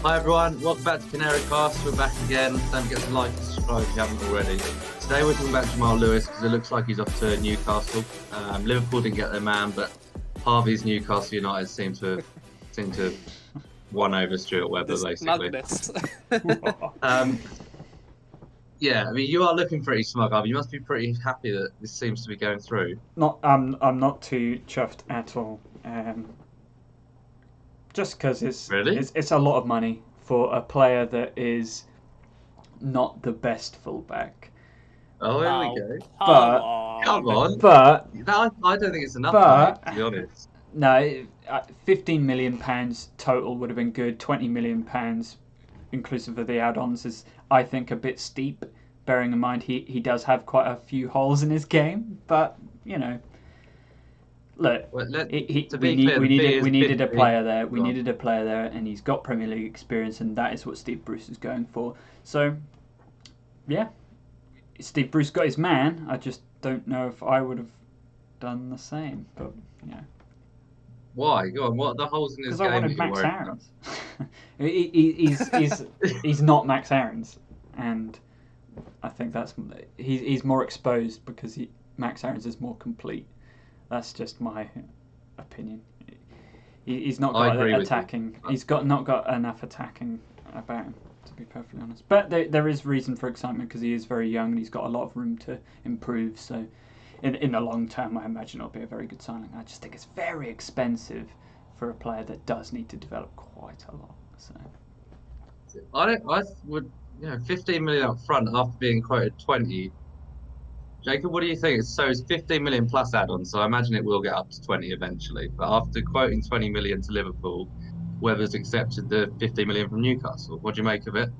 Hi everyone, welcome back to Canary Cast. We're back again. Don't forget to like and subscribe if you haven't already. Today we're talking about Jamal Lewis because it looks like he's off to Newcastle. Liverpool didn't get their man, but Harvey's Newcastle United seem to have won over Stuart Webber This basically. madness. Yeah, I mean you are looking pretty smug, Harvey. You must be pretty happy that this seems to be going through. I'm not too chuffed at all. Just because Really? it's a lot of money for a player that is not the best fullback. Oh, here we go. Come on. But I don't think it's enough money, to be honest. no, £15 million total would have been good. £20 million inclusive of the add-ons is, I think, a bit steep. Bearing in mind he does have quite a few holes in his game, but you know. Look, Well, we needed a player there. We needed a player there, and he's got Premier League experience, and that is what Steve Bruce is going for. So, yeah, Steve Bruce got his man. I just don't know if I would have done the same. But yeah, Why? Go on. What are the holes in his because game? I wanted Max Aarons. he's not Max Aarons, and I think he's more exposed because Max Aarons is more complete. That's just my opinion. He's not got attacking. He's not got enough attacking about him, to be perfectly honest. But there is reason for excitement because he is very young and he's got a lot of room to improve. So, in the long term, I imagine it'll be a very good signing. I just think it's very expensive for a player that does need to develop quite a lot. So, I would, 15 million up front after being quoted 20. Jacob, what do you think? So it's 15 million plus add-ons, so I imagine it will get up to 20 eventually. But after quoting 20 million to Liverpool, Weber's accepted the 15 million from Newcastle. What do you make of it?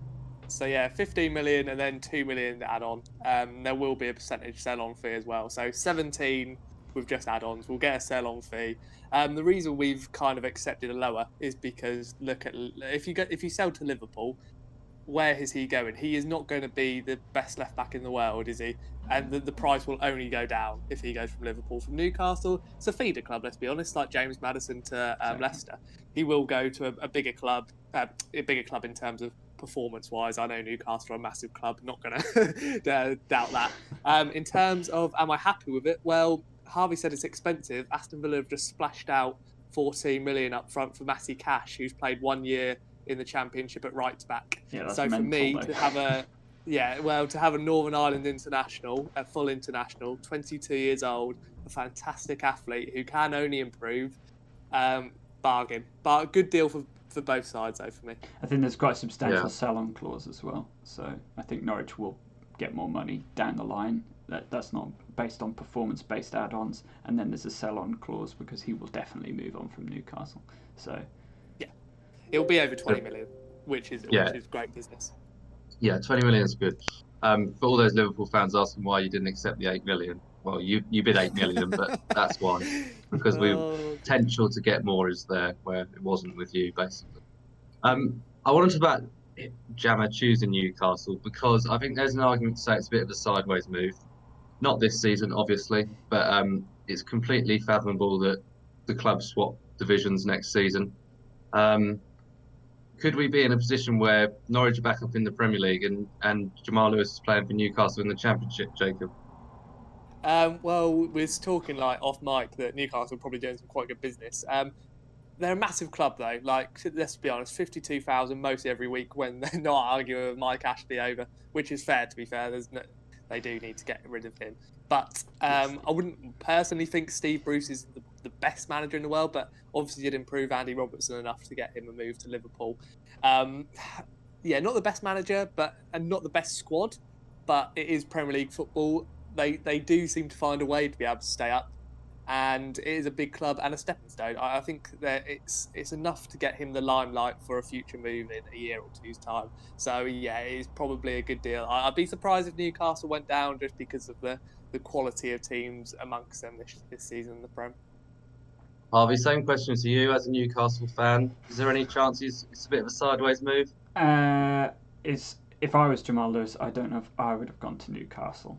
So yeah, 15 million and then 2 million add-on. There will be a percentage sell-on fee as well. So 17 with just add-ons. We'll get a sell-on fee. The reason we've kind of accepted a lower is because look at if you sell to Liverpool, where is he going? He is not going to be the best left back in the world, is he? And the price will only go down if he goes from Liverpool. From Newcastle, it's a feeder club, let's be honest, like James Maddison to Leicester. He will go to a bigger club in terms of performance-wise. I know Newcastle are a massive club, not going to doubt that. In terms of am I happy with it? Well, Harvey said it's expensive. Aston Villa have just splashed out 14 million up front for Matty Cash, who's played 1 year in the Championship at right back. yeah, so for me to have a Northern Ireland international, a full international, 22 years old, a fantastic athlete who can only improve, bargain. But good deal for both sides though for me. I think there's quite a substantial sell-on clause as well. So I think Norwich will get more money down the line. That's not based on performance-based add-ons, and then there's a sell-on clause because he will definitely move on from Newcastle. So. It'll be over 20 million, which is great business. Yeah, 20 million is good. For all those Liverpool fans asking why you didn't accept the 8 million, well, you bid 8 million, but that's why. Because the potential to get more is there, where it wasn't with you, basically. I wanted to talk about Jammer choosing Newcastle because I think there's an argument to say it's a bit of a sideways move. Not this season, obviously, but it's completely fathomable that the club swap divisions next season. Could we be in a position where Norwich are back up in the Premier League and Jamal Lewis is playing for Newcastle in the Championship, Jacob? Well, we're talking like off mic that Newcastle are probably doing some quite good business. They're a massive club though. Like, let's be honest, 52,000 most every week when they're not arguing with Mike Ashley over, which is fair to be fair. They do need to get rid of him. But I wouldn't personally think Steve Bruce is the best manager in the world, but obviously did improve Andy Robertson enough to get him a move to Liverpool. Not the best manager, and not the best squad, but it is Premier League football. They do seem to find a way to be able to stay up, and it is a big club and a stepping stone. I think that it's enough to get him the limelight for a future move in a year or two's time. So yeah, it is probably a good deal. I'd be surprised if Newcastle went down just because of the quality of teams amongst them this season in the Prem. Harvey, same question to you as a Newcastle fan. Is there any chance it's a bit of a sideways move? If I was Jamal Lewis, I don't know if I would have gone to Newcastle.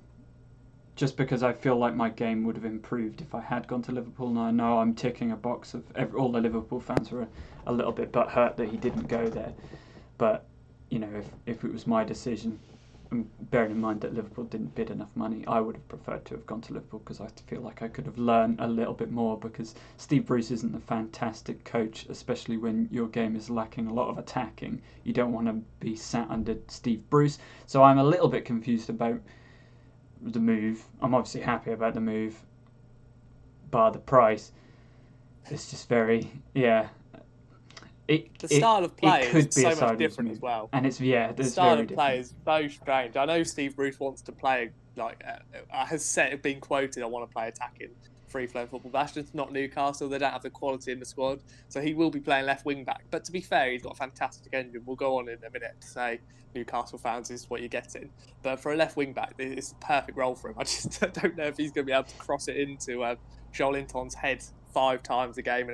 Just because I feel like my game would have improved if I had gone to Liverpool. And I know I'm ticking a box of all the Liverpool fans were a little bit butthurt that he didn't go there. But if it was my decision, and bearing in mind that Liverpool didn't bid enough money, I would have preferred to have gone to Liverpool because I feel like I could have learned a little bit more, because Steve Bruce isn't a fantastic coach, especially when your game is lacking a lot of attacking. You don't want to be sat under Steve Bruce. So I'm a little bit confused about the move. I'm obviously happy about the move, bar the price. It's just very, yeah. The style of play it could is be so a much different as well. And it's The it's style very of play different. is so strange. I know Steve Bruce wants to play has been quoted. I want to play attacking, free-flowing football. That's just not Newcastle. They don't have the quality in the squad, so he will be playing left wing back. But to be fair, he's got a fantastic engine. We'll go on in a minute to say Newcastle fans, this is what you're getting. But for a left wing back, it's the perfect role for him. I just don't know if he's going to be able to cross it into Joel Linton's head 5 times a game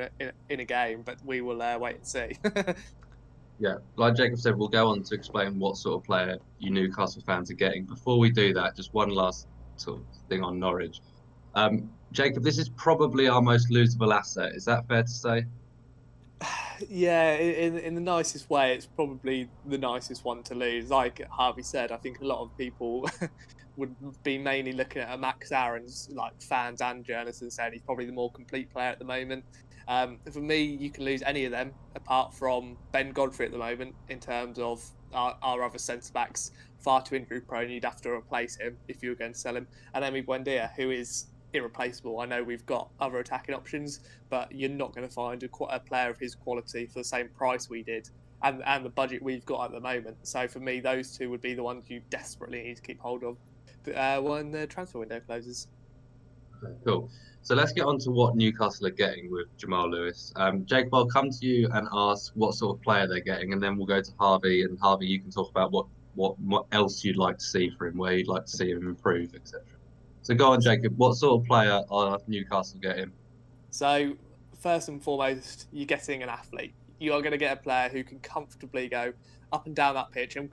in a game. But we will wait and see. Yeah, like Jacob said, we'll go on to explain what sort of player you Newcastle fans are getting. Before we do that, just one last sort of thing on Norwich. Jacob, this is probably our most losable asset. Is that fair to say? Yeah, in the nicest way, it's probably the nicest one to lose. Like Harvey said, I think a lot of people would be mainly looking at Max Aaron's, like fans and journalists, and saying he's probably the more complete player at the moment. For me, you can lose any of them apart from Ben Godfrey at the moment in terms of our other centre backs, far too injury prone. You'd have to replace him if you were going to sell him. And Emi Buendia, who is irreplaceable. I know we've got other attacking options, but you're not going to find a player of his quality for the same price we did and the budget we've got at the moment. So for me, those two would be the ones you desperately need to keep hold of when the transfer window closes. Cool. So let's get on to what Newcastle are getting with Jamal Lewis. Jacob, I'll come to you and ask what sort of player they're getting, and then we'll go to Harvey. And Harvey, you can talk about what else you'd like to see for him, where you'd like to see him improve, etc. So go on, Jacob. What sort of player are Newcastle getting? So first and foremost, you're getting an athlete. You are going to get a player who can comfortably go up and down that pitch. And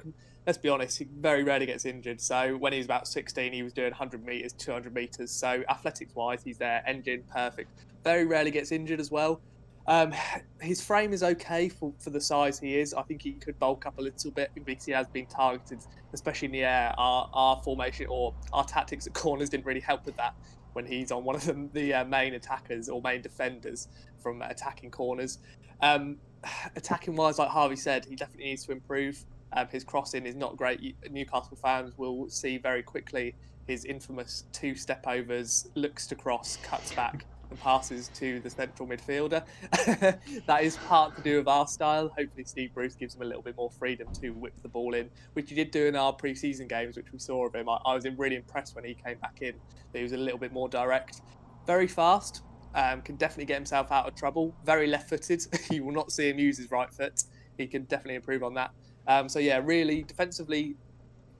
let's be honest, he very rarely gets injured. So when he was about 16, he was doing 100 metres, 200 metres. So athletics-wise, he's there, engine perfect. Very rarely gets injured as well. His frame is okay for the size he is. I think he could bulk up a little bit because he has been targeted, especially in the air. Our formation or our tactics at corners didn't really help with that when he's on one of the main attackers or main defenders from attacking corners. Attacking wise, like Harvey said, he definitely needs to improve. His crossing is not great. Newcastle fans will see very quickly his infamous 2 step overs, looks to cross, cuts back and passes to the central midfielder. That is part to do with our style. Hopefully Steve Bruce gives him a little bit more freedom to whip the ball in, which he did do in our pre-season games, which we saw of him. I was really impressed when he came back in, that he was a little bit more direct. Very fast, can definitely get himself out of trouble. Very left-footed. You will not see him use his right foot. He can definitely improve on that. So yeah, really defensively,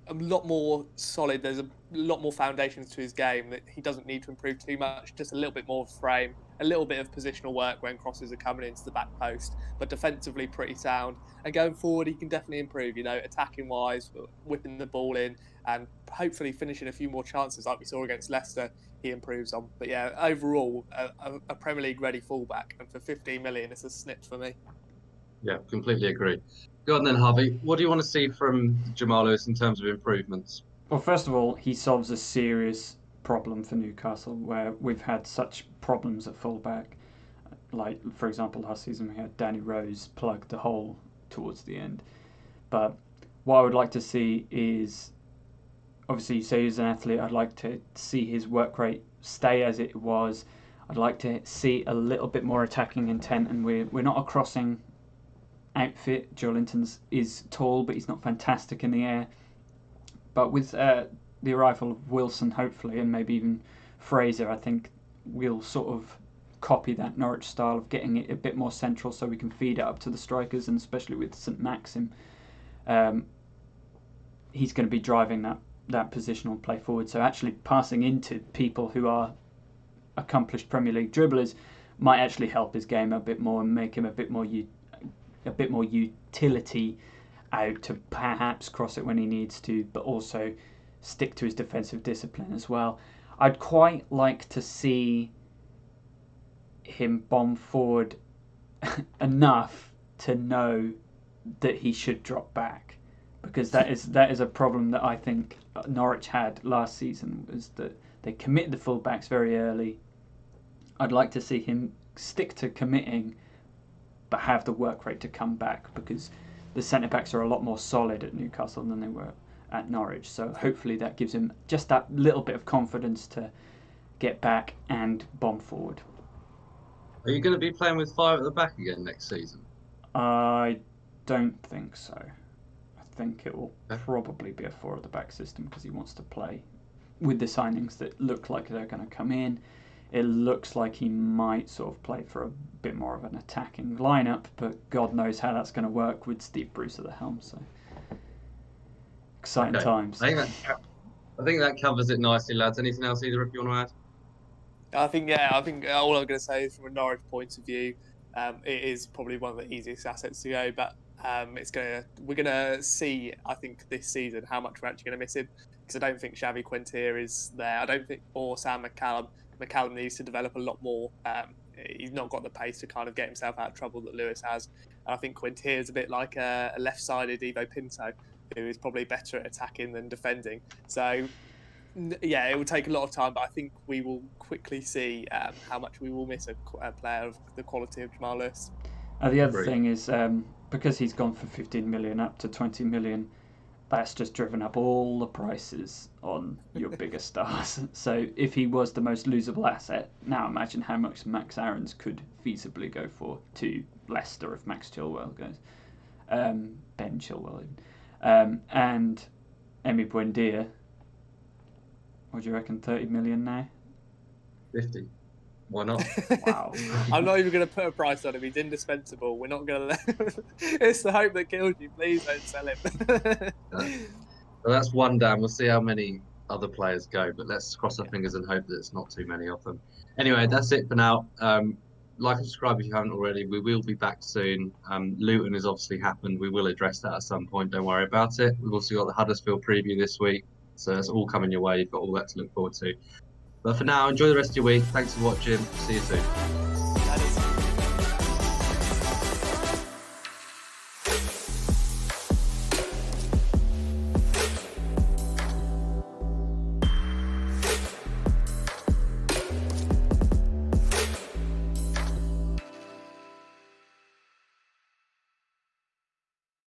a lot more solid. There's a lot more foundations to his game that he doesn't need to improve too much. Just a little bit more frame, a little bit of positional work when crosses are coming into the back post, but defensively pretty sound. And going forward, he can definitely improve. Attacking wise, whipping the ball in, and hopefully finishing a few more chances like we saw against Leicester. He improves on. But yeah, overall, a Premier League ready fullback, and for 15 million, it's a snip for me. Yeah, completely agree. Go on then, Harvey. What do you want to see from Jamal Lewis in terms of improvements? Well, first of all, he solves a serious problem for Newcastle where we've had such problems at fullback. Like, for example, last season we had Danny Rose plug the hole towards the end. But what I would like to see is, obviously you say he's an athlete, I'd like to see his work rate stay as it was. I'd like to see a little bit more attacking intent, and we're not a crossing outfit. Joelinton's is tall, but he's not fantastic in the air. But with the arrival of Wilson, hopefully, and maybe even Fraser, I think we'll sort of copy that Norwich style of getting it a bit more central so we can feed it up to the strikers, and especially with St Maxim, he's going to be driving that positional play forward. So actually passing into people who are accomplished Premier League dribblers might actually help his game a bit more and make him a bit more utility out to perhaps cross it when he needs to, but also stick to his defensive discipline as well. I'd quite like to see him bomb forward enough to know that he should drop back, because that is a problem that I think Norwich had last season, was that they commit the fullbacks very early. I'd like to see him stick to committing, but have the work rate to come back, because the centre backs are a lot more solid at Newcastle than they were at Norwich. So hopefully that gives him just that little bit of confidence to get back and bomb forward. Are you going to be playing with 5 at the back again next season? I don't think so. I think it will probably be a 4 at the back system, because he wants to play with the signings that look like they're going to come in. It looks like he might sort of play for a bit more of an attacking lineup, but God knows how that's going to work with Steve Bruce at the helm. So exciting times. I think that covers it nicely, lads. Anything else either of you want to add? I think all I'm going to say is, from a Norwich point of view, it is probably one of the easiest assets to go, but we're going to see, I think, this season how much we're actually going to miss him, because I don't think Xavi Quinteer is there. I don't think, or Sam McCallum. McCallum needs to develop a lot more. He's not got the pace to kind of get himself out of trouble that Lewis has. And I think Quinteer is a bit like a left-sided Ivo Pinto, who is probably better at attacking than defending. So, yeah, it will take a lot of time, but I think we will quickly see how much we will miss a player of the quality of Jamal Lewis. The other thing is, because he's gone from 15 million up to 20 million, that's just driven up all the prices on your bigger stars. So if he was the most losable asset, now imagine how much Max Aarons could feasibly go for to Leicester if Max Chilwell goes. Ben Chilwell even. And Emi Buendia, what do you reckon, 30 million now? 50. Why not? Wow. I'm not even going to put a price on him. He's indispensable. We're not going to It's the hope that kills you. Please don't sell him. Well, that's one down. We'll see how many other players go, but let's cross our fingers and hope that it's not too many of them. Anyway, that's it for now. Like and subscribe if you haven't already. We will be back soon. Luton has obviously happened. We will address that at some point. Don't worry about it. We've also got the Huddersfield preview this week, so it's all coming your way. You've got all that to look forward to. But for now, enjoy the rest of your week. Thanks for watching. See you soon.